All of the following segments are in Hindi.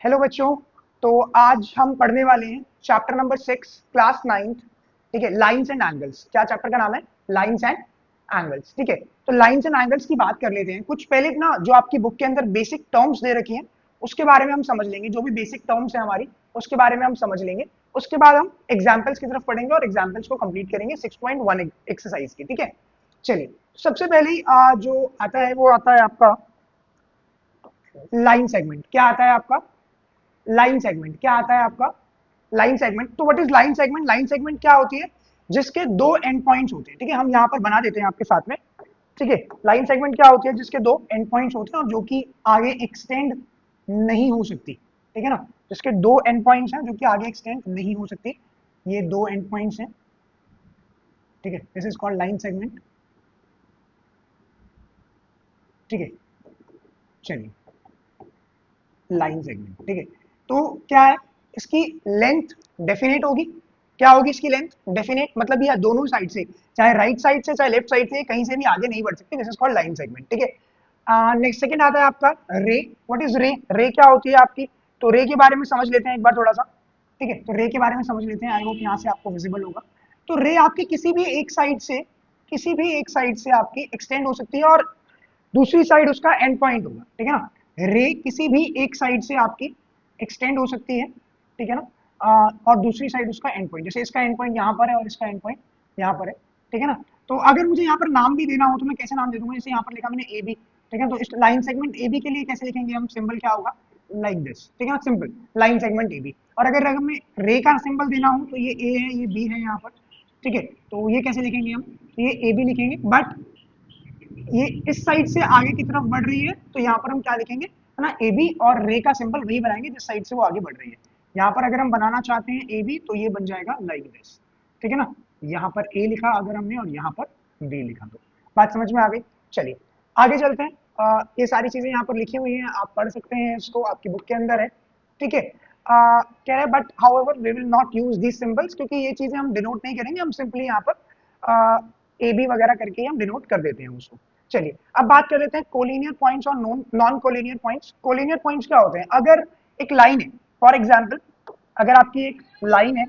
हेलो बच्चों। तो आज हम पढ़ने वाले हैं चैप्टर नंबर 6 क्लास 9th। ठीक है, लाइंस एंड एंगल्स। क्या चैप्टर का नाम है? Lines and angles. ठीक है, तो लाइंस एंड एंगल्स की बात कर लेते हैं। कुछ पहले ना जो आपकी बुक के अंदर बेसिक टर्म्स दे रखी हैं उसके बारे में हम समझ लेंगे। जो भी बेसिक टर्म्स है हमारी उसके बारे में हम समझ लेंगे। उसके बाद हम एग्जाम्पल्स की तरफ पढ़ेंगे और एग्जाम्पल्स को कंप्लीट करेंगे 6.1 एक्सरसाइज की। ठीक है, चलिए सबसे पहले जो आता है वो आता है आपका लाइन सेगमेंट। क्या आता है आपका? Line segment. क्या आता है आपका? Line segment. तो what is line segment? Line segment क्या होती है? जिसके दो एंड पॉइंट्स होते हैं। ठीक है, हम यहाँ पर बना देते हैं आपके साथ में। ठीक है, लाइन सेगमेंट क्या होती है? जिसके दो एंड पॉइंट्स होते हैं और जो कि आगे एक्सटेंड नहीं हो सकती। ठीक है ना, जिसके दो एंड पॉइंट्स हैं जो कि आगे एक्सटेंड नहीं हो सकती। ये दो एंड पॉइंट्स हैं। ठीक है, this is called line segment. ठीक है, चलिए लाइन सेगमेंट। ठीक है, तो क्या है इसकी लेंथ? डेफिनेट होगी। क्या होगी इसकी लेंथ? डेफिनेट। मतलब ये दोनों साइड से, चाहे राइट साइड से चाहे लेफ्ट साइड से, कहीं से भी आगे नहीं बढ़ सकती। This is called line segment. ठीक है, नेक्स्ट सेकंड आता है आपका रे। व्हाट इज रे? रे क्या होती है आपकी? तो रे के बारे में समझ लेते हैं एक बार थोड़ा सा। ठीक है, तो रे के बारे में समझ लेते हैं। आई होप यहाँ से आपको विजिबल होगा। तो रे आपकी किसी भी एक साइड से, किसी भी एक साइड से आपकी एक्सटेंड हो सकती है और दूसरी साइड उसका एंड पॉइंट होगा। ठीक है ना, रे किसी भी एक साइड से आपकी एक्सटेंड हो सकती है। ठीक है ना, और दूसरी साइड उसका एंड पॉइंट, जैसे इसका एंड पॉइंट यहाँ पर है और इसका एंड पॉइंट यहाँ पर है। ठीक है ना, तो अगर मुझे यहाँ पर नाम भी देना हो तो मैं कैसे नाम दे दूंगा? जैसे यहाँ पर लिखा मैंने ए बी। ठीक है, तो इस लाइन सेगमेंट ए बी के लिए कैसे लिखेंगे हम? सिंबल क्या होगा? Like this. ठीक है ना, simple line segment A B. और अगर मैं रे का सिंबल देना हो तो ये ए है, ये बी है यहाँ पर। ठीक है, तो ये कैसे लिखेंगे हम? ये ए बी लिखेंगे, बट ये इस साइड से आगे की तरफ बढ़ रही है तो यहाँ पर हम क्या लिखेंगे, है ना, ए बी, और रे का सिंबल वही बनाएंगे जिस साइड से वो आगे बढ़ रही है। यहाँ पर अगर हम बनाना चाहते हैं ए बी तो ये बन जाएगा लाइक दिस। ठीक है ना, यहाँ पर ए लिखा अगर हमने और यहाँ पर बी लिखा, तो बात समझ में आ गई। चलिए आगे चलते हैं। ये सारी चीजें यहाँ पर लिखी हुई हैं, आप पढ़ सकते हैं इसको, आपकी बुक के अंदर है। ठीक है, कह रहे but however we will not use these symbols, क्योंकि ये चीजें हम डिनोट नहीं करेंगे। हम सिंपली यहाँ पर ए बी वगैरह करके हम डिनोट कर देते हैं उसको। चलिए अब बात कर लेते हैं कोलिनियर पॉइंट्स और non collinear points. Collinear points क्या होते हैं? अगर एक लाइन है, फॉर एग्जांपल अगर आपकी एक लाइन है,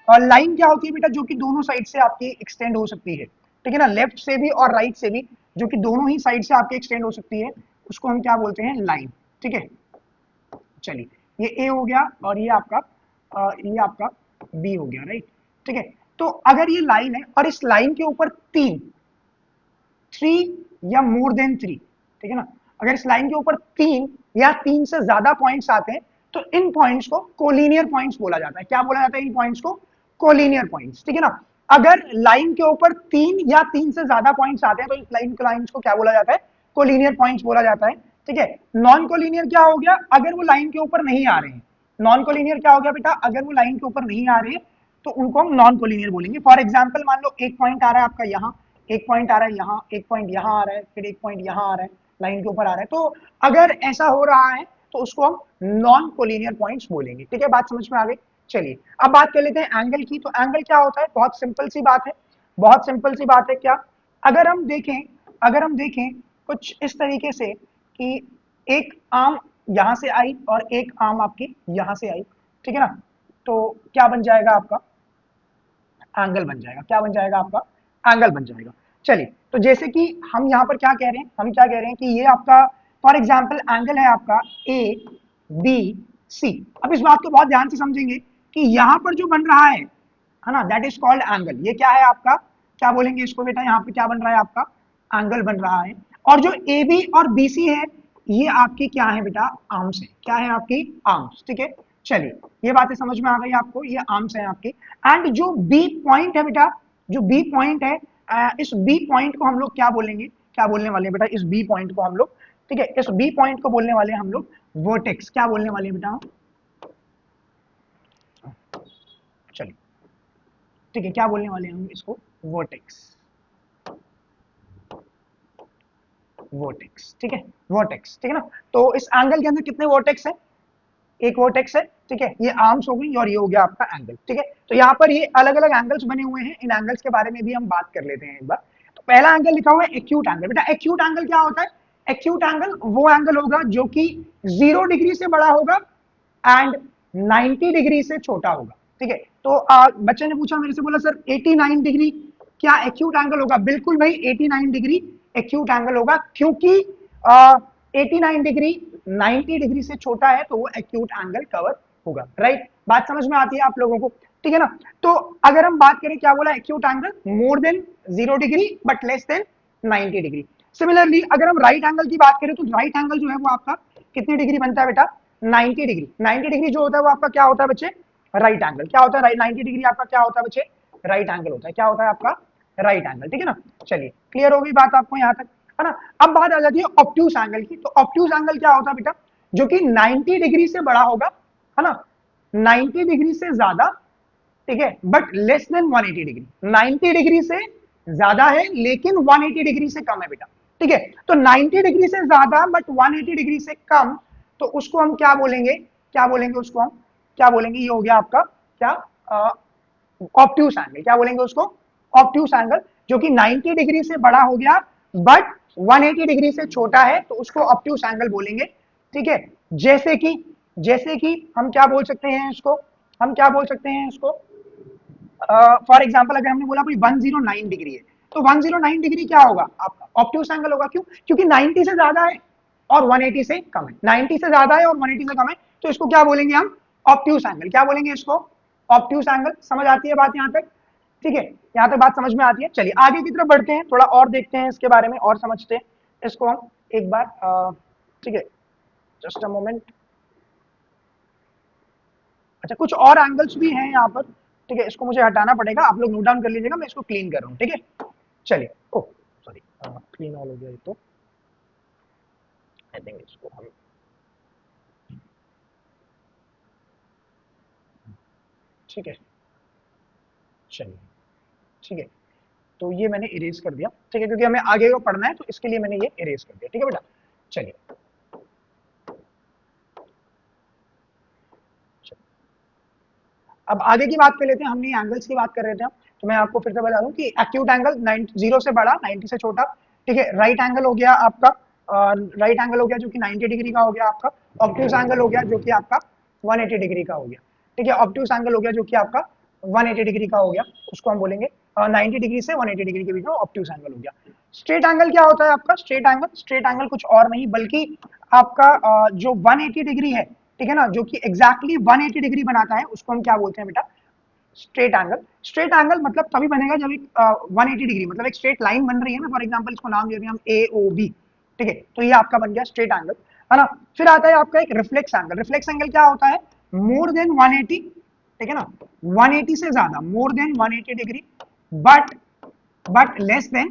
और लाइन क्या होती है बेटा? जो कि दोनों साइड से आपकी एक्सटेंड हो सकती है। ठीक है ना, लेफ्ट से भी और राइट से भी, जो कि दोनों ही साइड से आपकी एक्सटेंड हो सकती है, उसको हम क्या बोलते हैं? लाइन। ठीक है, चलिए ये ए हो गया और ये आपका बी हो गया, राइट। ठीक है, तो अगर ये लाइन है और इस लाइन के ऊपर तीन, थ्री या मोर देन थ्री, ठीक है ना, अगर इस लाइन के ऊपर तीन या तीन से ज्यादा पॉइंट्स आते हैं तो इन पॉइंट्स को कोलिनियर पॉइंट्स बोला जाता है। क्या बोला जाता है इन पॉइंट्स को? Collinear points. ठीक है ना, अगर लाइन के ऊपर तीन या तीन से ज्यादा पॉइंट्स आते हैं तो इस लाइन्स को क्या बोला जाता है? कोलिनियर पॉइंट्स बोला जाता है। ठीक है, नॉन कोलिनियर क्या हो गया? अगर वो लाइन के ऊपर नहीं आ रहे हैं। नॉन कोलिनियर क्या हो गया बेटा? अगर वो लाइन के ऊपर नहीं आ रहे हैं तो उनको हम नॉन कोलिनियर बोलेंगे। फॉर एग्जाम्पल मान लो एक पॉइंट आ रहा है आपका यहाँ, एक पॉइंट आ रहा है यहाँ, एक पॉइंट यहाँ आ रहा है, फिर एक पॉइंट यहाँ आ रहा है, लाइन के ऊपर आ रहा है। तो अगर ऐसा हो रहा है तो उसको हम नॉन कोलिनियर पॉइंट्स बोलेंगे। ठीक है, बात समझ में आ गई। चलिए अब बात कर लेते हैं एंगल की। तो एंगल क्या होता है? बहुत सिंपल सी बात है, बहुत सिंपल सी बात है। क्या? अगर हम देखें, अगर हम देखें कुछ इस तरीके से कि एक आर्म यहां से आई और एक आर्म आपकी यहां से आई, ठीक है ना, तो क्या बन जाएगा आपका? एंगल बन जाएगा। क्या बन जाएगा आपका? एंगल बन जाएगा। चलिए तो जैसे कि हम यहाँ पर क्या कह रहे हैं, हम क्या कह रहे हैं कि ये आपका फॉर एग्जाम्पल एंगल है आपका ए बी सी। अब इस बात को बहुत ध्यान से समझेंगे कि यहाँ पर जो बन रहा है ना, दैट इज कॉल्ड एंगल। ये क्या है आपका? क्या बोलेंगे इसको बेटा? यहाँ पे क्या बन रहा है आपका? एंगल बन रहा है। और जो ए बी और बी सी है ये आपकी क्या है बेटा? आर्म्स है। क्या है आपकी? आर्म्स। ठीक है, चलिए ये बातें समझ में आ गई आपको, ये आर्म्स है आपकी। एंड जो बी पॉइंट है बेटा, जो बी पॉइंट है, इस बी पॉइंट को हम लोग क्या बोलेंगे? क्या बोलने वाले हैं बेटा? इस बी पॉइंट को हम लोग, ठीक है, इस बी पॉइंट को बोलने वाले हैं हम लोग वर्टेक्स। क्या बोलने वाले हैं बेटा? चलिए ठीक है, क्या बोलने वाले हैं हम इसको? वर्टेक्स। वर्टेक्स, ठीक है, वर्टेक्स। ठीक है ना, तो इस एंगल के अंदर कितने वर्टेक्स है? एक वर्टेक्स है। ठीक है, ये आर्म्स हो गई और ये हो गया आपका एंगल। ठीक है, तो यहाँ पर ये अलग अलग एंगल्स बने हुए हैं। इन एंगल्स के बारे में भी हम बात कर लेते हैं एक बार। तो पहला एंगल लिखा हुआ है एक्यूट एंगल। बेटा एक्यूट एंगल क्या होता है? एक्यूट एंगल वो एंगल होगा जो कि 0 डिग्री से बड़ा होगा एंड 90 डिग्री से छोटा होगा। ठीक है, तो बच्चे ने पूछा मेरे से, बोला सर 89 डिग्री क्या एक्यूट एंगल होगा? बिल्कुल भाई 89 डिग्री एक्यूट एंगल होगा, क्योंकि 89 डिग्री 90 डिग्री से छोटा है तो वो एक्यूट एंगल कवर होगा। राइट, बात समझ में आती है आप लोगों को? ठीक है ना। तो अगर हम बात करें, क्या बोला, acute angle more than 0 degree but less then 90 degree. Similarly अगर हम राइट एंगल की बात करें तो राइट एंगल जो है वो आपका कितनी डिग्री बनता है बेटा? 90 डिग्री। 90 डिग्री जो होता है वो आपका क्या होता है बच्चे? Right angle. क्या होता है राइट? 90 डिग्री आपका क्या होता है बच्चे? राइट एंगल होता है। क्या होता है आपका? Right angle. ठीक है ना। चलिए, क्लियर हो गई बात आपको यहाँ तक, है ना। अब बात आ जाती है ऑब्ट्यूस एंगल की। तो ऑब्ट्यूस एंगल क्या होता है बेटा? जो कि 90 डिग्री से बड़ा होगा, है ना, 90 डिग्री से ज्यादा, ठीक है, but less then 180 degree. 90 degree से ज्यादा है लेकिन 180 डिग्री से कम है बेटा। ठीक है, तो 90 डिग्री से ज्यादा बट 180 डिग्री से कम, तो उसको हम क्या बोलेंगे? क्या बोलेंगे उसको हम? क्या बोलेंगे? ये हो गया आपका क्या? Obtuse angle. क्या बोलेंगे उसको? Obtuse angle. जो कि 90 डिग्री से बड़ा हो गया बट 180 डिग्री से छोटा है, तो उसको ऑब्ट्यूस एंगल बोलेंगे। ठीक है, जैसे कि हम क्या बोल सकते हैं इसको? हम क्या बोल सकते हैं इसको? फॉर एग्जाम्पल अगर हमने बोला कोई 109 डिग्री है, तो 109 डिग्री क्या होगा आपका? ऑब्ट्यूस एंगल होगा। क्यों? क्योंकि 90 से ज्यादा है और 180 से कम है। 90 से ज्यादा है और 180 से कम है, तो इसको क्या बोलेंगे हम? Obtuse angle. क्या बोलेंगे इसको? Obtuse angle. समझ आती है बात यहाँ तक? ठीक है, यहाँ तक बात समझ में आती है। चलिए आगे की तरफ बढ़ते हैं, थोड़ा और देखते हैं इसके बारे में और समझते हैं इसको हम एक बार। ठीक है, जस्ट अ मोमेंट। अच्छा, कुछ और एंगल्स भी हैं यहाँ पर। ठीक है, इसको मुझे हटाना पड़ेगा, आप लोग नोट डाउन कर लीजिएगा, मैं इसको क्लीन कर रहा हूँ। ठीक है, चलिए। ओ सॉरी, क्लीन ऑल हो गया ये तो। आई थिंक इसको हम, ठीक है, चलिए, ठीक है, तो ये मैंने इरेज कर दिया। ठीक है, क्योंकि हमें आगे को पढ़ना है तो इसके लिए मैंने ये इरेज कर दिया। ठीक है बेटा, चलिए। अब आगे की बात कर लेते हैं। हमने एंगल्स की बात कर रहे थे हम, तो मैं आपको फिर से बता दूं कि एक्यूट एंगल 0 से बड़ा, 90 से छोटा। ठीक है, राइट एंगल हो गया आपका, राइट एंगल हो गया जो कि 90 डिग्री का हो गया आपका। ऑब्ट्यूस एंगल हो गया जो कि आपका 180 डिग्री का हो गया। ठीक है, ऑब्ट्यूस एंगल हो गया जो कि आपका 180 डिग्री का हो गया, उसको हम बोलेंगे 90 डिग्री से 180 डिग्री के बीच में ऑब्ट्यूस एंगल हो गया। स्ट्रेट एंगल क्या होता है आपका? स्ट्रेट एंगल कुछ और नहीं बल्कि आपका जो 180 डिग्री है, ठीक है ना, जो कि एग्जैक्टली 180 डिग्री बनाता है, उसको हम क्या बोलते हैं बेटा? Straight angle. स्ट्रेट एंगल मतलब तभी बनेगा जब एक 180 डिग्री, मतलब एक स्ट्रेट लाइन बन रही है ना। फॉर एग्जांपल इसको नाम दे दिया हम ए ओ बी। ठीक है, तो ये आपका बन गया स्ट्रेट एंगल, है ना। फिर आता है आपका एक रिफ्लेक्स एंगल। रिफ्लेक्स एंगल क्या होता है? मोर देन 180, ठीक है ना, 180 से ज्यादा, more than 180 degree but less than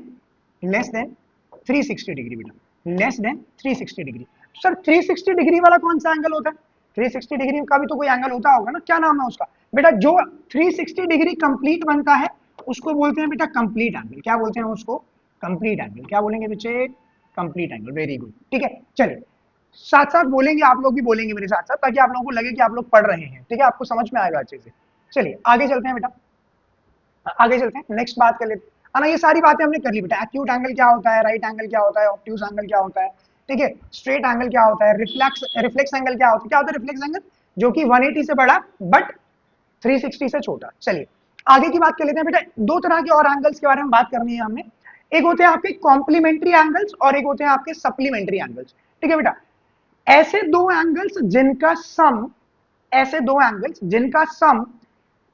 360 degree बेटा, less than 360 degree. Sir 360 degree वाला कौन सा एंगल होता है? 360 डिग्री का भी तो कोई एंगल होता होगा ना, क्या नाम है उसका बेटा? जो 360 डिग्री कंप्लीट बनता है उसको बोलते हैं बेटा कंप्लीट एंगल। क्या बोलते हैं उसको? Complete angle. क्या बोलेंगे बच्चे? Complete angle. Very good. ठीक है, चलिए, साथ साथ बोलेंगे, आप लोग भी बोलेंगे मेरे साथ साथ, ताकि आप लोगों को लगे कि आप लोग पढ़ रहे हैं। ठीक है, आपको समझ में आएगा अच्छे से। चलिए आगे चलते हैं बेटा, आगे चलते हैं, नेक्स्ट बात कर लेते हैं, है ना। ये सारी बातें हमने कर ली बेटा। एक्यूट एंगल क्या होता है, राइट एंगल क्या होता है, ऑब्ट्यूस एंगल क्या होता है, ठीक है, स्ट्रेट एंगल क्या होता है, रिफ्लेक्स एंगल क्या होता है? क्या होता है रिफ्लेक्स एंगल? जो कि 180 से बड़ा बट 360 से छोटा। चलिए आगे की बात कर लेते हैं बेटा। दो तरह के और एंगल्स के बारे में बात करनी है हमने। एक होते हैं आपके कॉम्प्लीमेंट्री एंगल्स और एक होते हैं आपके सप्लीमेंट्री एंगल्स। ठीक है बेटा, ऐसे दो एंगल्स जिनका सम, ऐसे दो एंगल्स जिनका सम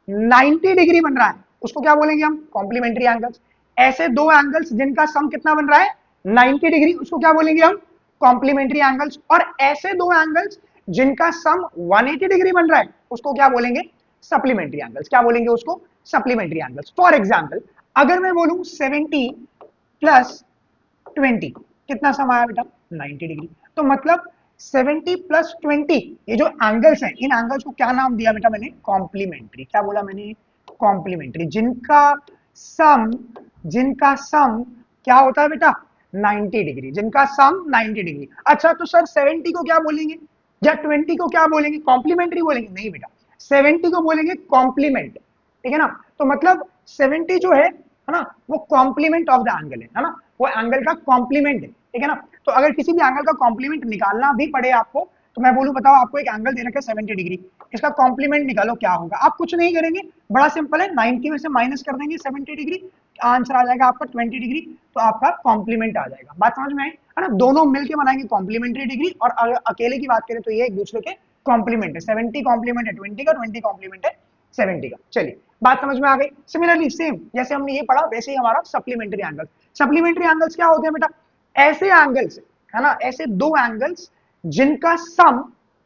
90 डिग्री बन रहा है, उसको क्या बोलेंगे हम? Complementary angles. ऐसे दो एंगल्स जिनका सम कितना बन रहा है? 90 डिग्री, उसको क्या बोलेंगे हम? Complementary angles. और ऐसे दो एंगल्स जिनका सम 180 डिग्री बन रहा है, उसको क्या बोलेंगे? Supplementary angles. क्या बोलेंगे उसको? Supplementary angles. फॉर एग्जाम्पल अगर मैं बोलूं 70 प्लस 20, कितना सम आया बेटा? 90 डिग्री। तो मतलब 70 प्लस 20, ये जो एंगल्स हैं, इन एंगल्स को क्या नाम दिया बेटा मैंने? कॉम्प्लीमेंट्री। क्या बोला मैंने? कॉम्प्लीमेंट्री। जिनका सम क्या होता है बेटा? 90 डिग्री। जिनका सम 90 डिग्री। अच्छा, तो सर 70 को क्या बोलेंगे या 20 को क्या बोलेंगे? कॉम्प्लीमेंट्री बोलेंगे? नहीं बेटा, 70 को बोलेंगे कॉम्प्लीमेंट। ठीक है ना, तो मतलब 70 जो है ना, वो कॉम्प्लीमेंट ऑफ द एंगल है ना, वो एंगल का कॉम्प्लीमेंट है। ठीक है ना, तो अगर किसी भी एंगल का कॉम्प्लीमेंट निकालना भी पड़े आपको, तो मैं बोलूं बताओ आपको एक एंगल दे रखा है 70 डिग्री, इसका कॉम्प्लीमेंट निकालो क्या होगा। आप कुछ नहीं करेंगे, बड़ा सिंपल है, 90 में से माइनस कर देंगे 70 डिग्री, आंसर आ जाएगा आपका 20 डिग्री, तो आपका कॉम्प्लीमेंट आ जाएगा। बात समझ में आई है ना, दोनों मिलकर बनाएंगे कॉम्प्लीमेंट्री डिग्री, और अगर अकेले की बात करें तो ये एक दूसरे के कॉम्प्लीमेंट है, 70 कॉम्प्लीमेंट है 20 का, 20 कॉम्प्लीमेंट है 70 का। चलिए बात समझ में आ गई। सिमिलरली सेम जैसे हमने ये पढ़ा वैसे ही हमारा सप्लीमेंट्री एंगल, सप्लीमेंट्री एंगल्स क्या होते हैं बेटा, ऐसे एंगल्स है ना, ऐसे दो एंगल्स जिनका सम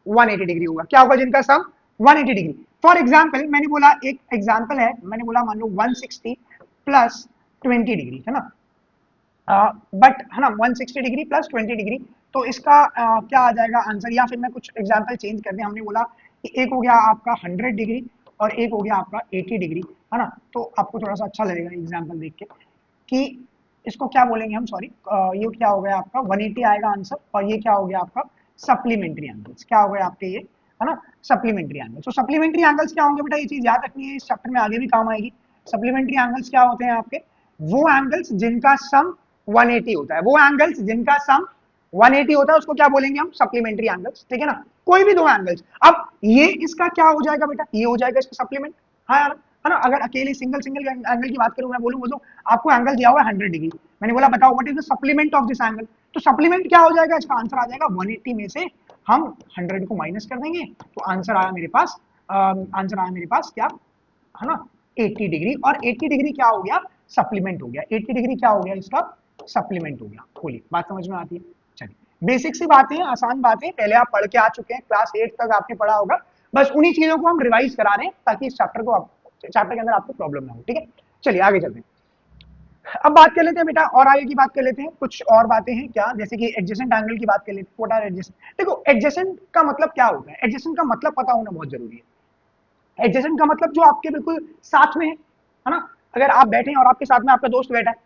180 डिग्री होगा। क्या होगा जिनका सम 180 डिग्री। फॉर एग्जांपल मैंने बोला, एक एग्जांपल है, मैंने बोला मान लो 160 प्लस 20 डिग्री है ना, बट है ना 160 डिग्री प्लस 20 डिग्री, तो इसका क्या आ जाएगा आंसर, या फिर मैं कुछ एग्जांपल चेंज कर दें, हमने बोला कि एक हो गया आपका 100 डिग्री और एक हो गया आपका 80 डिग्री है ना, तो आपको थोड़ा सा अच्छा लगेगा एग्जांपल देख के कि इसको क्या बोलेंगे हम, सॉरी, ये क्या हो गया आपका 180 आएगा आंसर, और ये क्या हो गया आपका सप्लीमेंट्री एंगल्स, क्या हो गया आपके ये है ना सप्लीमेंट्री एंगल्स। तो सप्लीमेंट्री एंगल्स क्या होंगे बेटा, ये चीज याद रखनी है, इस चैप्टर में आगे भी काम आएगी। सप्लीमेंट्री एंगल्स क्या होते हैं आपके, वो एंगल्स जिनका सम 180 होता है, वो एंगल्स जिनका सम 180 होता है उसको क्या बोलेंगे हम, सप्लीमेंट्री एंगल्स, ठीक है ना। कोई भी दो एंगल्स, अब ये इसका क्या हो जाएगा बेटा, ये हो जाएगा इसका सप्लीमेंट, हाँ यार है ना। अगर अकेले सिंगल सिंगल एंगल की बात करूं, मैं बोलूं आपको एंगल दिया हुआ है 100 डिग्री, मैंने बोला बताओ what is the supplement of this angle, तो सप्लीमेंट क्या हो जाएगा, इसका आंसर आ जाएगा 180 में से हम 100 को माइनस कर देंगे, तो आंसर आया मेरे पास, आंसर आया मेरे पास क्या है ना 80 डिग्री, और 80 डिग्री क्या हो गया, सप्लीमेंट हो गया, 80 डिग्री क्या हो गया इसका सप्लीमेंट हो गया। बोलिए बात समझ में आती है। चलिए बेसिक सी बातें, आसान बातें पहले आप पढ़ के आ चुके हैं, क्लास 8 तक आपने पढ़ा होगा, बस उन्हीं चीजों को हम रिवाइज करा रहे हैं ताकि इस चैप्टर के अंदर आपको प्रॉब्लम ना हो, ठीक है। चलिए आगे चलते हैं, अब बात कर लेते हैं बेटा, और आगे की बात कर लेते हैं, कुछ और बातें हैं क्या, जैसे कि एडजेसेंट एंगल की बात कर लेते हैं। व्हाट आर एडजेसेंट, देखो एडजेसेंट का मतलब क्या होता है, एडजेसेंट का मतलब पता होना बहुत जरूरी है। एडजेसेंट का मतलब जो आपके बिल्कुल साथ में है ना, अगर आप बैठे हैं और आपके साथ में आपका दोस्त बैठा है,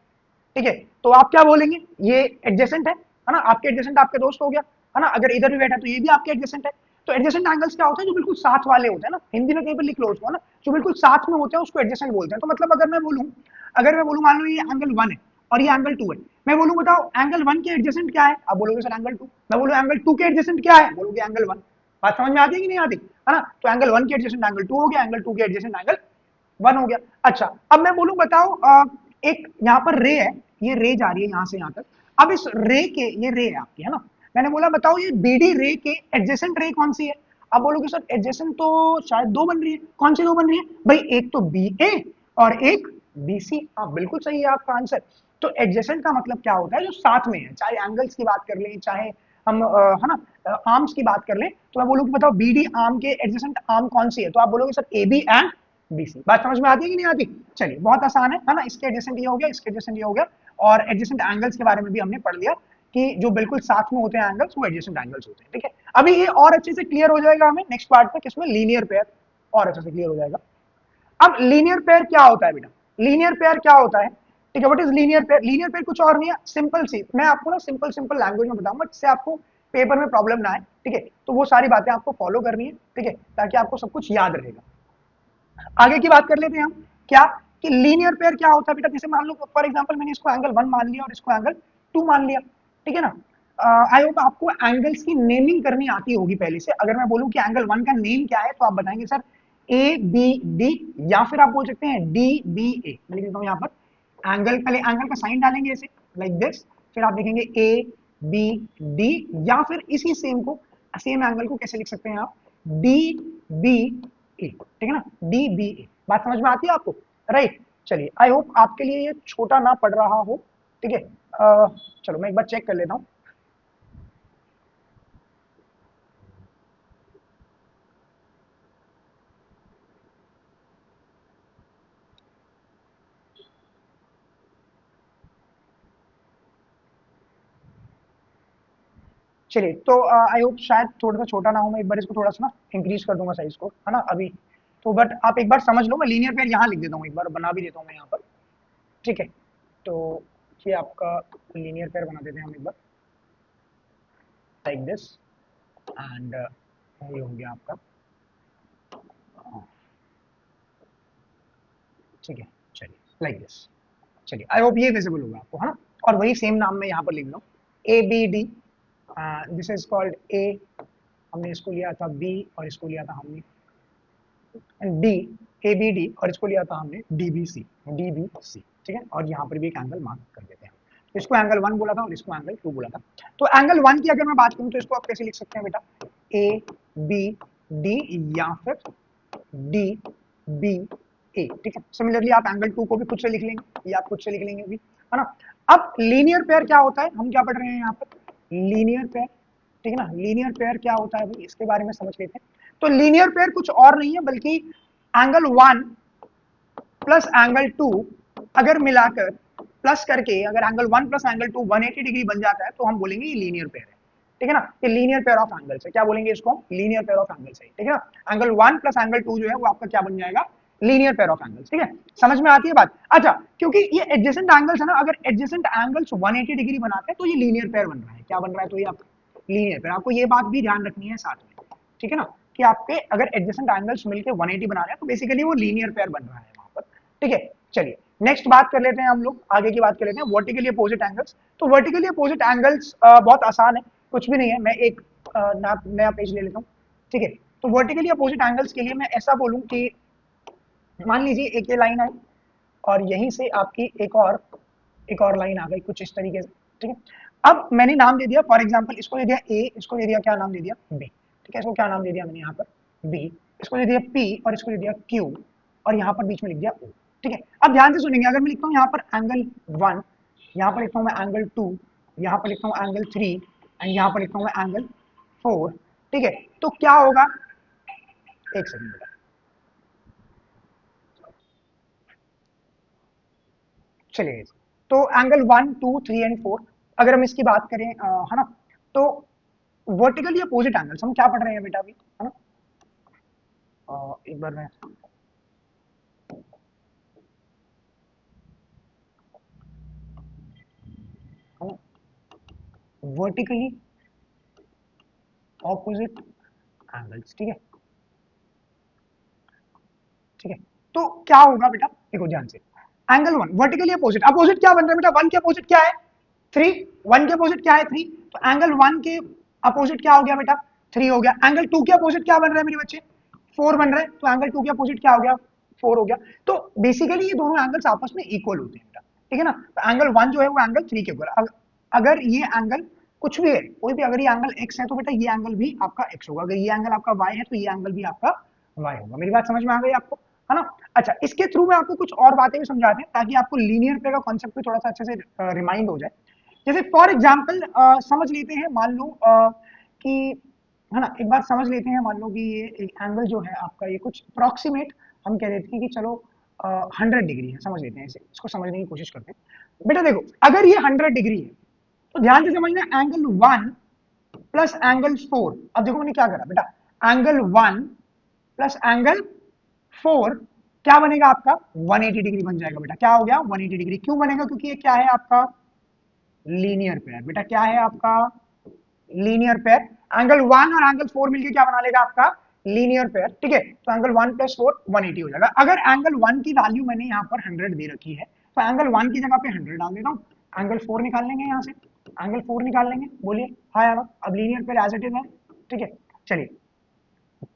ठीक है, तो आप क्या बोलेंगे, ये एडजेसेंट है ना, आपके एडजेसेंट आपके दोस्त हो गया है ना, अगर इधर भी बैठा तो ये भी आपके एडजेसेंट है। तो एडजेसेंट एंगल्स क्या होते हैं, जो बिल्कुल साथ वाले होते हैं ना, हिंदी में कहीं पर लिख लो उसको ना, जो बिल्कुल साथ में होते हैं उसको एडजेसेंट बोलते हैं। तो मतलब अगर मैं बोलूं मान लो ये एंगल 1 है और ये एंगल 2 है, मैं बोलूं बताओ एंगल 1 के एडजेसेंट क्या है, आप बोलोगे सर एंगल 2, मैं बोलूं एंगल 2 के एडजेसेंट क्या है, बोलोगे एंगल 1। बात समझ में आती है कि नहीं आती है ना, तो एंगल 1 के एडजेसेंट एंगल 2 हो गया, एंगल 2 के एडजेसेंट एंगल 1 हो गया। अच्छा अब मैं बोलूं बताओ एक यहाँ पर रे है, ये रे जा रही है यहाँ से यहाँ तक, अब इस रे के, ये रे है आपकी है ना, मैंने बोला बताओ ये बीडी रे के एडजेसेंट रे कौन सी है, आप बोलोगे सर एडजेसेंट तो शायद दो बन रही है, कौन सी दो बन रही है भाई, एक तो बी ए और एक बी सी, हाँ बिल्कुल सही है आपका आंसर। तो एडजेसेंट का मतलब क्या होता है, जो साथ में है, चाहे एंगल्स की बात कर लें, चाहे हम है ना आर्म्स की बात कर लें, तो मैं बोलूँ बताओ बीडी आर्म के एडजेसेंट आर्म कौन सी है, तो आप बोलोगे sir A B and B C. बात समझ में आती है कि नहीं आती, चलिए बहुत आसान है ना, इसके एडजेसेंट ये हो गया, इसके एडजेसेंट ये हो गया, और एडजेसेंट एंगल्स के बारे में भी हमने पढ़ लिया कि जो बिल्कुल साथ में होते हैं एंगल्स वो एडजेसेंट एंगल्स होते हैं, ठीक है। अभी ये और अच्छे से क्लियर हो जाएगा हमें नेक्स्ट पार्ट में, किसमें, लीनियर पेयर, और अच्छे से क्लियर हो जाएगा। अब लीनियर पेयर क्या होता है बेटा, लीनियर पेयर क्या होता है, ठीक है, what is linear pair, linear pair कुछ और नहीं है, सिंपल सी, मैं आपको ना सिंपल सिंपल लैंग्वेज में बताऊंगा जिससे आपको पेपर में प्रॉब्लम ना आए, ठीक है, तो वो सारी बातें आपको फॉलो करनी है, ठीक है, ताकि आपको सब कुछ याद रहेगा। आगे की बात कर लेते हैं हम, क्या कि लीनियर पेयर क्या होता है बेटा, जैसे मान लो फॉर एग्जांपल मैंने इसको एंगल 1 मान लिया और इसको एंगल 2 मान लिया, ठीक है ना। आई होप आपको एंगल्स की नेमिंग करनी आती होगी पहले से, अगर मैं बोलूं कि एंगल 1 का नेम क्या है तो आप बताएंगे सर ए बी डी, या फिर आप बोल सकते हैं डी बी ए। मैं लिख देता हूं यहाँ पर एंगल, पहले एंगल का साइन डालेंगे ऐसे लाइक दिस, फिर आप लिखेंगे ए बी डी, या फिर इसी सेम एंगल को कैसे लिख सकते हैं आप, डी बी ए, ठीक है ना, डी बी ए। बात समझ में आती है आपको, राइट। चलिए आई होप आपके लिए ये छोटा ना पड़ रहा हो, ठीक है। चलो मैं एक बार चेक कर लेता हूँ। चलिए तो आई होप शायद थोड़ा सा छोटा ना हो, मैं एक बार इसको थोड़ा सा ना इंक्रीज कर दूंगा साइज को, है ना अभी, तो बट आप एक बार समझ लो, मैं लीनियर पेयर यहाँ लिख देता हूँ, एक बार बना भी देता हूँ मैं यहाँ पर, ठीक है। तो ये आपका लीनियर पेयर बना देते हैं हम एक बार लाइक दिस, एंड ये हो गया आपका, ठीक है। चलिए लाइक दिस, चलिए आई होप ये विजिबल होगा आपको, है ना, और वही सेम नाम मैं यहाँ पर लिख लूँ, A B D, this is called A हमने इसको लिया था बी और इसको लिया था हमने डी, ए बी डी, और इसको लिया था हमने डी बी सी, ठीक है। और यहाँ पर भी एक एंगल मार्क कर देते हैं, तो इसको एंगल 1 बोला था और इसको एंगल 2 बोला था। तो एंगल 1 की अगर मैं बात करूँ तो इसको आप कैसे लिख सकते हैं बेटा, ए बी डी या फिर डी बी ए, ठीक है। सिमिलरली आप एंगल 2 को भी खुद से लिख लेंगे, ये आप खुद से लिख लेंगे भी, है ना। अब लीनियर पेयर क्या होता है, हम क्या पढ़ रहे हैं यहाँ पर, लीनियर पेयर, ठीक है ना। लीनियर पेयर क्या होता है भाई, इसके बारे में समझ लेते हैं। तो लीनियर पेयर कुछ और नहीं है बल्कि एंगल 1 प्लस एंगल 2 अगर मिलाकर प्लस करके अगर एंगल 1 प्लस एंगल 2 180 डिग्री बन जाता है तो हम बोलेंगे ये लीनियर पेयर है, ठीक है ना। ये लीनियर पेयर ऑफ एंगल्स है, क्या बोलेंगे इसको, लीनियर पेयर ऑफ एंगल्स है, ठीक है ना। एंगल 1 प्लस एंगल 2 जो है वो आपका क्या बन जाएगा, लीनियर पेयर ऑफ एंगल्स, ठीक है। समझ में आती है बात। अच्छा, क्योंकि ये एडजेसेंट एंगल्स है ना, अगर एडजेसेंट एंगल्स 180 डिग्री बनाते हैं तो ये लीनियर पेयर बन रहा है, क्या बन रहा है, तो ये आपका लीनियर पेयर। आपको ये बात भी ध्यान रखनी है साथ में, ठीक है ना, कि आपके अगर एडजेसेंट एंगल्स मिलकर 180 बना रहे हैं तो बेसिकली वो लीनियर पेयर बन रहा है वहां पर, ठीक है। चलिए नेक्स्ट बात कर लेते हैं, हम लोग आगे की बात कर लेते हैं, वर्टिकली अपोजिट एंगल्स। तो वर्टिकली अपोजिट एंगल्स बहुत आसान है, कुछ भी नहीं है। मैं एक नया पेज ले लेता हूँ, ठीक है। तो वर्टिकली अपोजिट एंगल्स के लिए मैं ऐसा बोलूं कि मान लीजिए एक ये लाइन आई और यहीं से आपकी एक और लाइन आ गई कुछ इस तरीके से, ठीक है। अब मैंने नाम दे दिया, फॉर एग्जांपल इसको दे दिया ए, इसको दे दिया क्या नाम दे दिया, बी, ठीक है। इसको क्या नाम दे दिया मैंने यहाँ पर, बी, इसको दे दिया पी और इसको दे दिया क्यू, और यहाँ पर बीच में लिख दिया ओ, ठीक है। अब ध्यान से सुनेंगे, अगर मैं लिखता हूँ यहाँ पर एंगल 1, यहाँ पर लिखता हूँ मैं एंगल 2, यहाँ पर लिखता हूँ एंगल 3 एंड यहाँ पर लिखता हूँ मैं एंगल 4, ठीक है। तो क्या होगा, एक सेकंड बेटा, चलिए। तो एंगल 1 2 3 एंड 4 अगर हम इसकी बात करें, है ना, तो वर्टिकली अपोजिट एंगल्स हम क्या पढ़ रहे हैं बेटा अभी, है ना। एक बार मैं वर्टिकली ऑपोजिट एंगल्स, ठीक है, ठीक है। तो क्या होगा बेटा, देखो ध्यान से, एंगल 1 वर्टिकली अपोजिट, अपोजिट क्या बन रहा है बेटा, 1 के अपोजिट क्या है 3, 1 के अपोजिट क्या है 3, तो एंगल 1 के अपोजिट क्या हो गया बेटा 3 हो गया। एंगल 2 के अपोजिट क्या बन रहा है मेरे बच्चे, 4 बन रहा है, तो एंगल 2 के अपोजिट क्या हो गया 4 हो गया। तो बेसिकली ये दोनों एंगल्स आपस में इक्वल होते हैं बेटा, ठीक है ना। तो एंगल 1 जो है वो एंगल 3 के ऊपर, अगर ये एंगल कुछ भी है, कोई भी, अगर ये एंगल x है तो बेटा ये एंगल भी आपका x होगा, अगर ये एंगल आपका y है तो ये एंगल भी आपका y होगा। मेरी बात समझ में आ गई आपको, है ना। अच्छा, इसके थ्रू मैं आपको कुछ और बातें भी समझाते हैं ताकि आपको लीनियर पे का कॉन्सेप्ट भी थोड़ा सा अच्छे से रिमाइंड हो जाए। जैसे फॉर एग्जांपल समझ लेते हैं, मान लो कि, है ना, एक बार समझ लेते हैं, मान लो कि ये एंगल जो है आपका ये कुछ अप्रॉक्सीमेट हम कह देते हैं कि चलो 100 डिग्री है, समझ लेते हैं इसे, इसको समझने की कोशिश करते हैं। बेटा देखो, अगर ये 100 डिग्री है तो ध्यान से समझना, एंगल 1 प्लस एंगल 4, अब देखो मैंने क्या करा बेटा, एंगल 1 प्लस एंगल 4 क्या बनेगा आपका 180 डिग्री बन जाएगा बेटा, क्या हो गया 180 डिग्री। क्यों बनेगा, क्योंकि ये क्या है आपका लीनियर पेयर, बेटा क्या है आपका लीनियर पेयर। एंगल 1 और एंगल 4 मिलकर क्या बना लेगा आपका लीनियर पेयर, ठीक है। तो एंगल 1 प्लस 4 180 हो जाएगा। अगर एंगल 1 की वैल्यू मैंने यहाँ पर 100 दे रखी है तो एंगल 1 की जगह पे 100 डाल देता हूँ, एंगल 4 निकाल लेंगे यहाँ से, एंगल 4 निकाल लेंगे, बोलिए हाँ यार, अब linear pair as it is है, ठीक है। चलिए,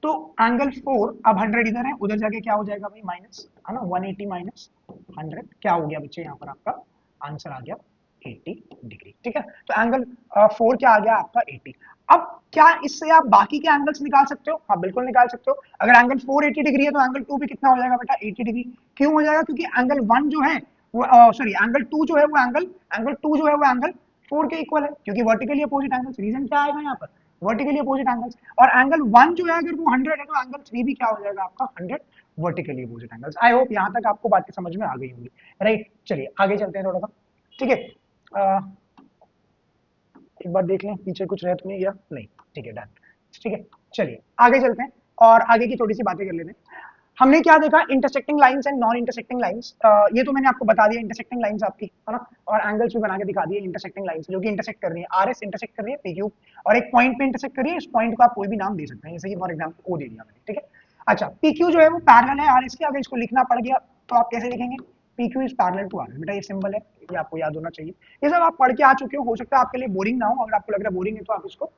तो एंगल 4 अब 100 इधर है, उधर जाके क्या हो जाएगा भाई माइनस, है ना, 180 माइनस 100 क्या हो गया बच्चे, यहाँ पर आपका आंसर आ गया 80 डिग्री, ठीक है। तो एंगल 4 क्या आ गया आपका 80। अब क्या इससे आप बाकी के एंगल्स निकाल सकते हो, हाँ बिल्कुल निकाल सकते हो। अगर एंगल 4 80 डिग्री है तो एंगल 2 भी कितना हो जाएगा बेटा 80 डिग्री। क्यों हो जाएगा, क्योंकि एंगल 1 जो है वो सॉरी एंगल 2 जो है वो एंगल 2 जो है वो एंगल 4 के इक्वल है, क्योंकि वर्टिकली अपोजिट एंगल्स। रीजन क्या आएगा यहाँ पर, वर्टिकली अपोजिट एंगल्स। और एंगल 1 जो है अगर वो 100 है तो एंगल 3 भी क्या हो जाएगा आपका 100 vertically opposite angles. I hope यहाँ तक आपको बातें समझ में आ गई होंगी, राइट। चलिए आगे चलते हैं थोड़ा सा, ठीक है। एक बार देख लें पीछे कुछ रह तो नहीं गया, नहीं, ठीक है डन, ठीक है। चलिए आगे चलते हैं और आगे की थोड़ी सी बातें कर लेते हैं। हमने क्या देखा, intersecting lines and non intersecting lines. ये तो मैंने आपको बता दिया, इंटरसेक्टिंग लाइंस आपकी, है ना, और एंगल्स भी बना के दिखा दिए इंटरसेक्टिंग लाइंस जो कि इंटरसेक्ट कर रही है, आरएस इंटरसेक्ट कर रही है पीक्यू, और एक पॉइंट पे इंटरसेक्ट कर रही है। इस पॉइंट को आप कोई भी नाम दे सकते हैं, जैसे कि फॉर एग्जांपल ओ दे दिया मैंने, ठीक है। अच्छा, पीक्यू जो है वो पैरेलल है आरएस के, अगर इसको लिखना पड़ गया तो आप कैसे लिखेंगे, PQ इज पैरेलल टू आरएस, बेटा ये सिंबल है, ये आपको याद होना चाहिए। ये सब आप पढ़ के आ चुके हो सकता है आपके लिए बोरिंग ना हो, अगर आपको लग रहा है बोरिंग है तो आप इसको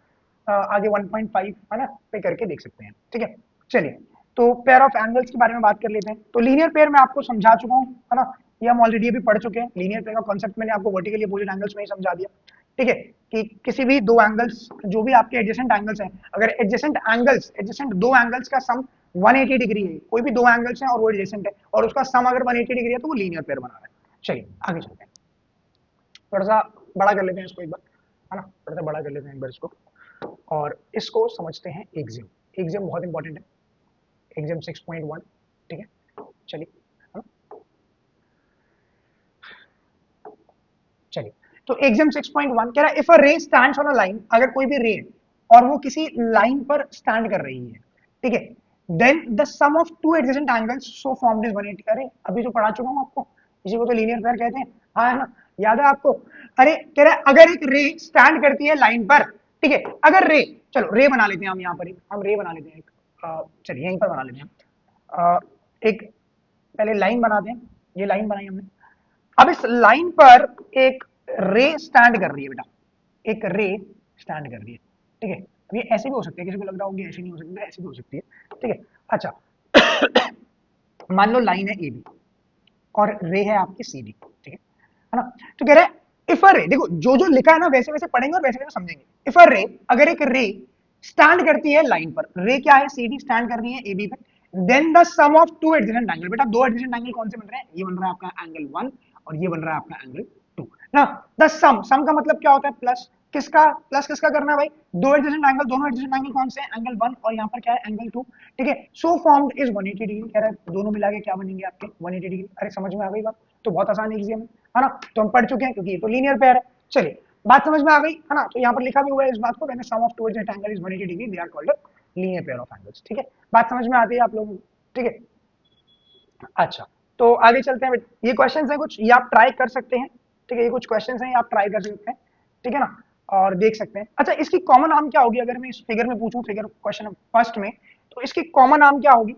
आगे 1.5 है ना पे करके देख सकते हैं। ठीक है, चलिए तो पेयर ऑफ एंगल्स के बारे में बात कर लेते हैं। तो लीनियर पेयर मैं आपको समझा चुका हूँ, है ना, ये हम ऑलरेडी अभी पढ़ चुके हैं। लीनियर पेयर का कॉन्सेप्ट मैंने आपको वर्टिकली अपोजिट एंगल्स में ही समझा दिया। ठीक है, कि किसी भी दो एंगल्स जो भी आपके एडजेसेंट एंगल्स हैं, अगर एडजेसेंट दो एंगल्स का सम 180 डिग्री है, कोई भी दो एंगल्स हैं और वो एडजेसेंट है और उसका सम अगर 180 डिग्री है तो वो लीनियर पेयर बना रहा है। चलिए आगे चलते हैं, थोड़ा सा बड़ा कर लेते हैं इसको एक बार, है ना, थोड़ा सा बड़ा कर लेते हैं एक बार इसको और इसको समझते हैं एक्सियम। एक्सियम बहुत इंपॉर्टेंट है, एक्सियम 6.1। ठीक है, चलिए, है ना, चलिए तो एक्सियम 6.1 कह रहा है इफ अ रे स्टैंड्स ऑन अ लाइन, अगर कोई भी रे और वो किसी लाइन पर स्टैंड कर रही है, ठीक है, then the sum of two adjacent angles so formed is 180। अरे अभी जो पढ़ा चुका हूं आपको, इसी को तो लीनियर पेयर कहते हैं, हाँ है ना, याद है आपको। अरे कह रहा है अगर एक रे स्टैंड करती है लाइन पर, ठीक है, अगर रे, चलो रे बना लेते हैं हम यहाँ पर, हम रे बना लेते हैं एक, चलिए यहीं पर बना लेते हैं एक, पहले लाइन बनाते हैं, ये लाइन बनाई हमने। अब इस लाइन पर एक रे स्टैंड कर रही है बेटा, एक रे स्टैंड कर रही है। ठीक है, अब ये ऐसे भी हो सकती है, किसी को लग रहा होगा ऐसे नहीं हो सकती, ऐसे भी हो सकती है। ठीक है, अच्छा मान लो लाइन है ए बी और रे है आपकी सी डी। ठीक है ना, तो कह रहे हैं इफ अ रे, देखो जो जो लिखा है ना वैसे वैसे पढ़ेंगे और वैसे वैसे समझेंगे। इफ अ रे, अगर एक रे स्टैंड करती है लाइन पर, रे क्या है, सी डी स्टैंड कर रही है ए बी पे, then the sum of two adjacent angle, बेटा दो एडजेसेंट एंगल कौन से बन रहे हैं, ये बन रहा है आपका एंगल 1 और ये बन रहा है आपका एंगल 2 ना। द सम का मतलब क्या होता है, प्लस किसका, प्लस किसका करना है भाई, दो एडजेसेंट एंगल, दोनों एडजेसेंट एंगल कौन से हैं, एंगल 1 और यहाँ पर क्या है एंगल 2। ठीक है, सो फॉर्म्ड इज 180 डिग्री, कह रहा है दोनों मिला के क्या बनेंगे आपके 180 डिग्री। अरे समझ में आ गई बात, तो बहुत आसान एक्सियम है ना, तो हम पढ़ चुके हैं क्योंकि ये तो लीनियर पेयर है। चलिए बात समझ में आ गई है ना, तो यहाँ पर लिखा भी हुआ है इस बात को, when sum of two adjacent angle is 180 degree they are called linear pair of angles. ठीक है, बात समझ में आती है आप लोगों को। ठीक है, अच्छा तो आगे चलते हैं। ये क्वेश्चन है कुछ, ये आप ट्राई कर सकते हैं। ठीक है, ये कुछ क्वेश्चन हैं, आप ट्राई कर सकते हैं। ठीक है ना, और देख सकते हैं। अच्छा इसकी कॉमन आर्म क्या होगी, अगर मैं इस फिगर में पूछूं, फिगर क्वेश्चन फर्स्ट में, तो इसकी कॉमन आर्म क्या होगी,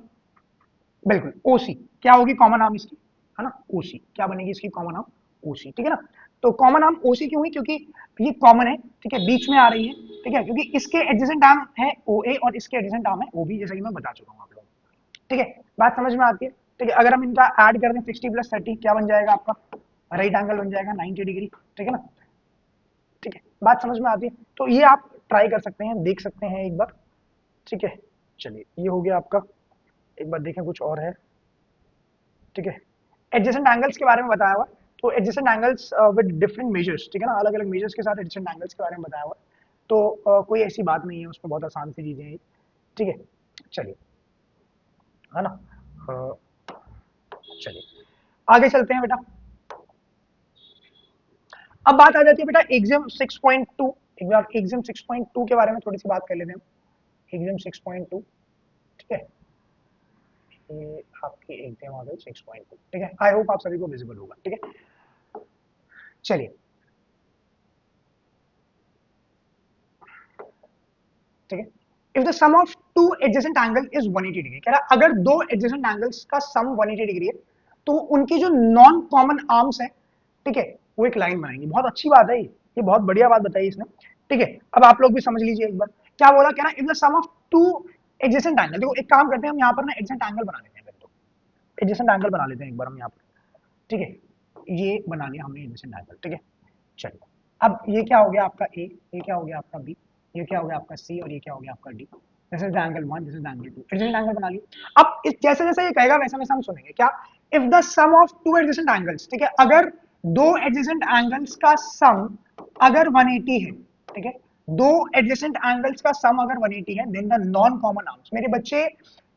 बिल्कुल ओसी, क्या होगी कॉमन आर्म इसकी, है ना, ओसी, क्या बनेगी इसकी कॉमन आर्म, ओसी। ठीक है ना, तो कॉमन आर्म ओसी क्यों हुई, क्योंकि ये कॉमन है, ठीक है, बीच में आ रही है। ठीक है, क्योंकि इसके एडजेसेंट आर्म है ओए और इसके एडजेसेंट आर्म है ओबी, जैसा कि मैं बता चुका हूं आप लोगों को। ठीक है, बात समझ में आती है। ठीक है, अगर हम इनका ऐड कर दें 60 + 30 क्या बन जाएगा आपका, राइट एंगल बन जाएगा 90 डिग्री। ठीक है ना, ठीक है, बात समझ में आती है। तो ये आप ट्राई कर सकते हैं, देख सकते हैं एक बार। ठीक है, चलिए ये हो गया आपका, एक बार देखें कुछ और है। ठीक है, एडजेसेंट एंगल्स के बारे में बताया हुआ, तो adjacent angles with different measures, ठीक है ना, अलग अलग मेजर्स के साथ एडजेसेंट एंगल्स के बारे में बताया हुआ। तो कोई ऐसी बात नहीं है उसमें, बहुत आसान सी चीजें हैं। ठीक है, चलिए, है ना, चलिए आगे चलते हैं बेटा। अब बात आ जाती है बेटा एक्सियम 6.2, एक बार एक्सियम 6.2 के बारे में थोड़ी सी बात कर लेते हैं। एक्सियम 6.2, ठीक है, ये आपकी एक्सियम आ गई 6.2। ठीक है, आई होप आप सभी को विजिबल होगा। ठीक है, चलिए, ठीक है, if the sum of two adjacent angle is 180 degree, कह रहा है अगर दो एडजेसेंट एंगल्स का सम 180 डिग्री है तो उनकी जो नॉन कॉमन आर्म्स है, ठीक है, वो एक लाइन बनाएंगे। बहुत अच्छी बात है ये बहुत बढ़िया बात बताई इसने। ठीक है, अब आप लोग भी समझ लीजिए एक बार क्या बोला, कह रहा है if the sum of two adjacent angle, देखो एक काम करते हैं हम यहाँ पर ना एडजेसेंट एंगल बना लेते हैं, तो एडजेसेंट एंगल बना लेते हैं एक बार हम यहाँ पर। ठीक है, ये बना लिया हमने एडजेसेंट एंगल। ठीक है, चलिए अब ये क्या हो गया आपका ए, ये क्या हो गया आपका बी, ये क्या हो गया आपका सी और ये क्या हो गया आपका D. This is the angle 1, this is the angle 2, adjacent angle बना लिया। अब इस जैसे जैसे ये कहेगा वैसा वैसा हम सुनेंगे क्या, if the sum of two adjacent angles, ठीक है, अगर दो एडजेसेंट एंगल्स का सम अगर 180 है, ठीक है, दो एडजेसेंट एंगल्स का सम अगर 180 है, then the non common arms, मेरे बच्चे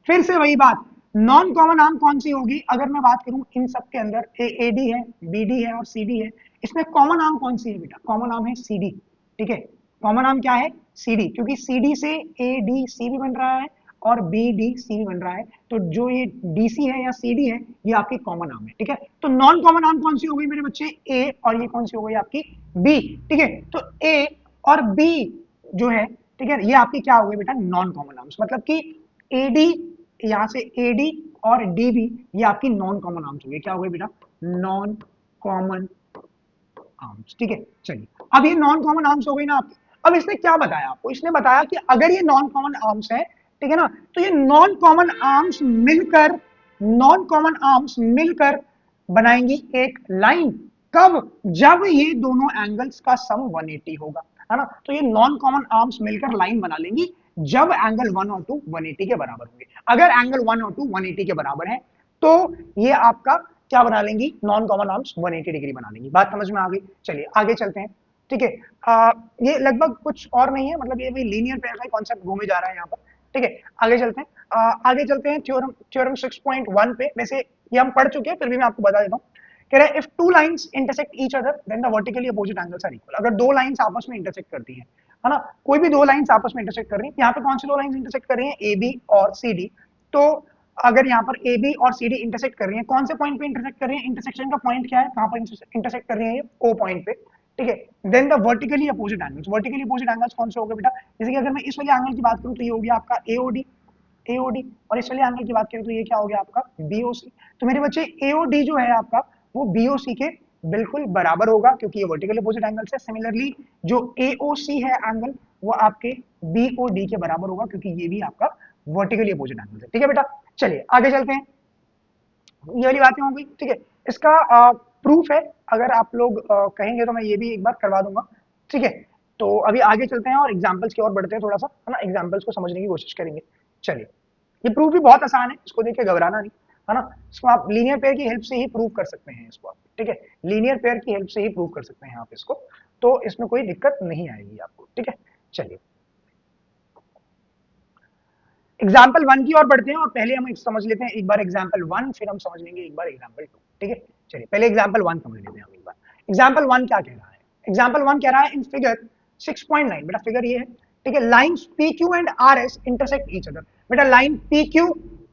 फिर से वही बात, नॉन कॉमन आर्म कौन सी होगी, अगर मैं बात करूं इन सब के अंदर ए डी है, बी डी है और सी डी है, इसमें कॉमन आर्म कौन सी है बेटा, कॉमन आर्म है सी डी। ठीक है, कॉमन आर्म क्या है, सी डी, क्योंकि सी डी से ए डी सी भी बन रहा है और बी डी सी भी बन रहा है, तो जो ये डी सी है या सी डी है ये आपकी कॉमन आर्म है। ठीक है, तो नॉन कॉमन आर्म कौन सी हो गई मेरे बच्चे, ए, और ये कौन सी हो गई आपकी बी। ठीक है, तो ए और बी जो है, ठीक है, ये आपकी क्या हो गई बेटा, नॉन कॉमन आर्म्स, मतलब कि ए डी, यहां से ए डी और डी बी ये आपकी नॉन कॉमन आर्म्स हो गई, क्या हो गई बेटा, नॉन कॉमन आर्म्स। ठीक है, चलिए अब ये नॉन कॉमन आर्म्स हो गई ना आपकी। अब इसने क्या बताया आपको, इसने बताया कि अगर ये नॉन कॉमन आर्म्स है, ठीक है ना, तो ये नॉन कॉमन आर्म्स मिलकर बनाएंगी एक लाइन। कब? जब ये दोनों एंगल्स का सम 180 होगा, है ना। तो ये नॉन कॉमन आर्म्स मिलकर लाइन बना लेंगी जब एंगल 1 और 2 180 के बराबर होंगे। अगर एंगल 1 और 2 180 के बराबर है तो ये आपका क्या बना लेंगी, नॉन कॉमन आर्म्स 180 डिग्री बना लेंगी। बात समझ में आ गई? चलिए आगे चलते हैं, ठीक है। ये लगभग कुछ और नहीं है, मतलब ये भी लीनियर पेयर का कॉन्सेप्ट घूमे जा रहा है यहाँ पर, ठीक है। आगे चलते हैं, आगे चलते हैं थ्योरम 6.1 पे। वैसे ये हम पढ़ चुके हैं, फिर भी मैं आपको बता देता हूँ। कह रहा है if two lines intersect each other then the vertically opposite angles are equal. अगर दो लाइंस आपस में इंटरसेक्ट करती है ना, कोई भी दो लाइंस आपस में इंटरसेक्ट कर रही है, यहाँ पे कौन सी दो लाइंस इंटरसेक्ट कर रही है, ए बी और सी डी। तो अगर यहाँ पर ए बी और सी डी इंटरसेक्ट कर रही है, कौन से पॉइंट पे इंटरसेक्ट कर रही है, इंटरसेक्शन का पॉइंट क्या है, कहां पर इंटरसेक्ट कर रही है, ये ओ पॉइंट पे, ठीक है। Then the vertically opposite angles कौन से हो गए बेटा, जैसे कि अगर मैं इस वाले एंगल की बात करूं तो ये हो गया आपका एओडी, और इस वाले एंगल की बात करें तो ये क्या हो गया आपका बीओसी। तो मेरे बच्चे एओडी जो है आपका वो बीओसी के बिल्कुल बराबर होगा, क्योंकि ये वर्टिकल अपोजिट एंगल है। सिमिलरली जो एओसी है एंगल, वो आपके बीओडी के बराबर होगा, क्योंकि ये भी आपका वर्टिकली अपोजिट एंगल है, ठीक है बेटा। चलिए आगे चलते हैं, ये वाली बातें हो गई, ठीक है। इसका प्रूफ है, अगर आप लोग कहेंगे तो मैं ये भी एक बार करवा दूंगा, ठीक है। तो अभी आगे चलते हैं और एग्जांपल्स की ओर बढ़ते हैं थोड़ा सा, है ना, एग्जांपल्स को समझने की कोशिश करेंगे। चलिए, ये प्रूफ भी बहुत आसान है, इसको देख के घबराना नहीं, है ना। इसको आप लीनियर पेयर की हेल्प से ही प्रूव कर सकते हैं इसको आप, ठीक है। लीनियर पेयर की हेल्प से ही प्रूव कर सकते हैं आप इसको, तो इसमें कोई दिक्कत नहीं आएगी आपको, ठीक है। चलिए एग्जाम्पल 1 की ओर बढ़ते हैं, और पहले हम समझ लेते हैं एक बार एग्जाम्पल 1, फिर हम समझ लेंगे एक बार एग्जाम्पल 2, ठीक है। चलिए पहले एग्जाम्पल 1 समझ लेते हैं हम एक बार। एग्जाम्पल 1 क्या कह रहा है, एग्जाम्पल 1 कह रहा है इन फिगर 6.9, बेटा फिगर ये है, ठीक है। Lines P Q and R S intersect each other. बेटा लाइन पी क्यू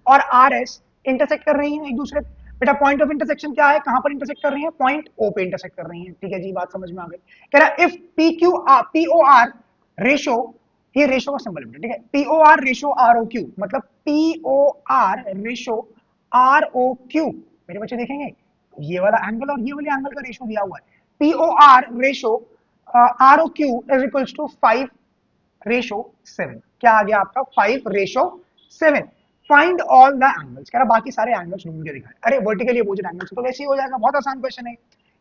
और आर एस इंटरसेक्ट कर रही है एक दूसरे। बेटा पॉइंट ऑफ इंटरसेक्शन क्या है, कहां पर इंटरसेक्ट कर रही है, पॉइंट ओ पे इंटरसेक्ट कर रही है, ठीक है जी, बात समझ में आ गई। कह रहा है if P Q P O R ratio, ये रेशो का सिंबल है, ठीक है। PO R ratio R O Q, मतलब PO R ratio R O Q. मेरे बच्चे देखेंगे ये वाला एंगल और ये वाले एंगल का रेशो दिया हुआ है, PO R ratio R O Q is equals to 5 ratio 7। क्या आ गया आपका 5 ratio 7। Find all the angles, कह रहा बाकी सारे एंगल्स ढूंढ के दिखाए। अरे वर्टिकली अपोजिट एंगल्स तो वैसे ही हो जाएगा, बहुत आसान क्वेश्चन है।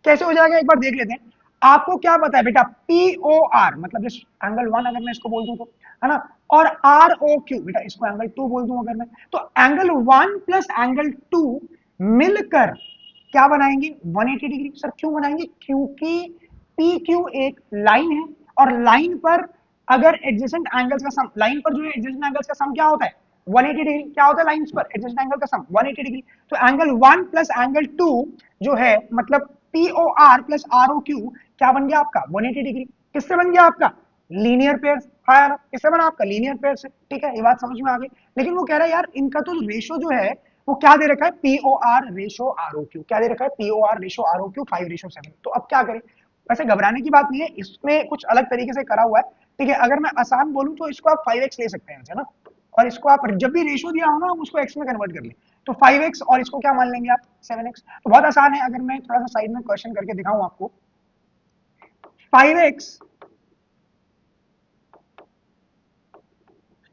कैसे हो जाएगा एक बार देख लेते हैं। आपको क्या पता है बेटा, पी ओ आर मतलब जिस एंगल 1 अगर मैं इसको बोल दूं तो, है ना, और आर ओ क्यू बेटा इसको एंगल 2 बोल दूं अगर मैं, तो एंगल 1 प्लस एंगल 2 मिलकर क्या बनाएंगे 180 डिग्री। सर क्यों बनाएंगे, क्योंकि पी क्यू एक लाइन है, और लाइन पर अगर एडजेसेंट एंगल्स का सम, लाइन पर जो है एडजेसेंट एंगल्स का सम क्या होता है 180 डिग्री। क्या होता है लाइंस पर एडजेसेंट एंगल का सम 180 डिग्री। तो एंगल 1 प्लस एंगल 2 जो है, मतलब P O R plus R O Q क्या बन गया आपका 180 डिग्री। किससे बन गया आपका, लीनियर पेयर। हाँ यार किससे बना आपका, लीनियर पेयर से, ठीक है, ये बात समझ में आ गई। लेकिन वो कह रहा है यार इनका तो रेशो जो है वो क्या दे रखा है, P O R ratio R O Q, क्या दे रखा है, P O R ratio R O Q 5 ratio 7। तो अब क्या करें, वैसे घबराने की बात नहीं है, इसमें कुछ अलग तरीके से करा हुआ है, ठीक है। अगर मैं आसान बोलूं तो इसको आप 5x ले सकते हैं, है ना, और इसको आप जब भी रेशो दिया हो ना हम उसको x में कन्वर्ट कर लें, तो 5x और इसको क्या मान लेंगे आप 7x। तो बहुत आसान है, अगर मैं थोड़ा सा साइड में क्वेश्चन करके दिखाऊं आपको, 5x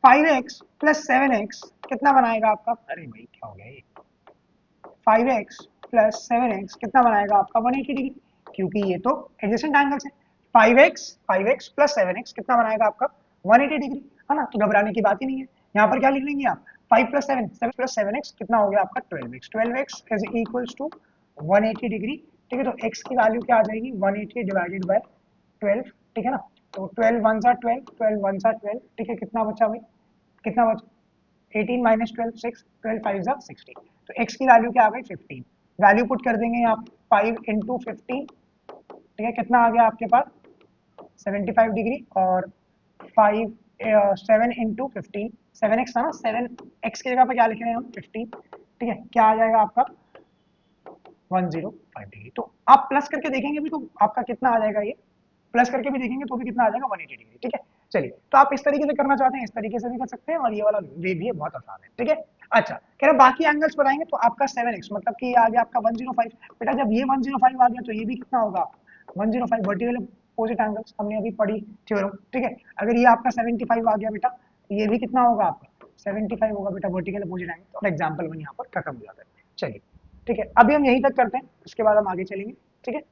5x प्लस 7x कितना बनाएगा आपका, अरे भाई क्या हो गया ये, 5x प्लस 7x कितना बनाएगा आपका 180 डिग्री, क्योंकि ये तो एडजेसेंट एंगल्स है। 5x प्लस 7x कितना बनाएगा आपका 180 डिग्री, है ना। तो घबराने की बात ही नहीं है, यहाँ पर क्या लिख लेंगे आप 5 प्लस 7, 7 प्लस 7x कितना हो गया आपका 12x, 12x is equals to 180 degree, ठीक है। तो x की वैल्यू क्या आ जाएगी 180 डिवाइडेड बाय 12, ठीक है ना। तो 12 1 सा 12, 12 1 सा 12, ठीक है। कितना बचा भाई, कितना बचा 18 माइनस 12 6, 12 5 जा 16। तो x की वैल्यू क्या आ गई 15, वैल्यू पुट कर देंगे यहाँ 5 इंटू 15, ठीक है। कितना आ गया आपके पास 75 डिग्री, और 5 7 इंटू 15, 7x था ना, 7x की जगह पे क्या लिख रहे हैं हम 15, ठीक है। क्या आ जाएगा आपका 105 डिग्री। तो आप प्लस करके देखेंगे भी तो आपका कितना आ जाएगा, ये प्लस करके भी देखेंगे तो भी कितना आ जाएगा 180 डिग्री, ठीक है। चलिए तो आप इस तरीके से करना चाहते हैं इस तरीके से भी कर सकते हैं, और ये वाला वे भी है, बहुत आसान है, ठीक है। अच्छा कह रहे बाकी एंगल्स बताएंगे, तो आपका 7x मतलब कि आ गया आपका 105। बेटा जब ये 105 आ गया तो ये भी कितना होगा 105, वर्टिकल अपोजिट एंगल्स हमने अभी पढ़ी थ्योरम, ठीक है। अगर ये आपका 75 आ गया बेटा, ये भी कितना होगा आपका 75 होगा बेटा वर्टिकल अपोजिट एंगल, और एग्जाम्पल 1 यहाँ पर खत्म हो जाता है। चलिए ठीक है, अभी हम यहीं तक करते हैं, इसके बाद हम आगे चलेंगे, ठीक है।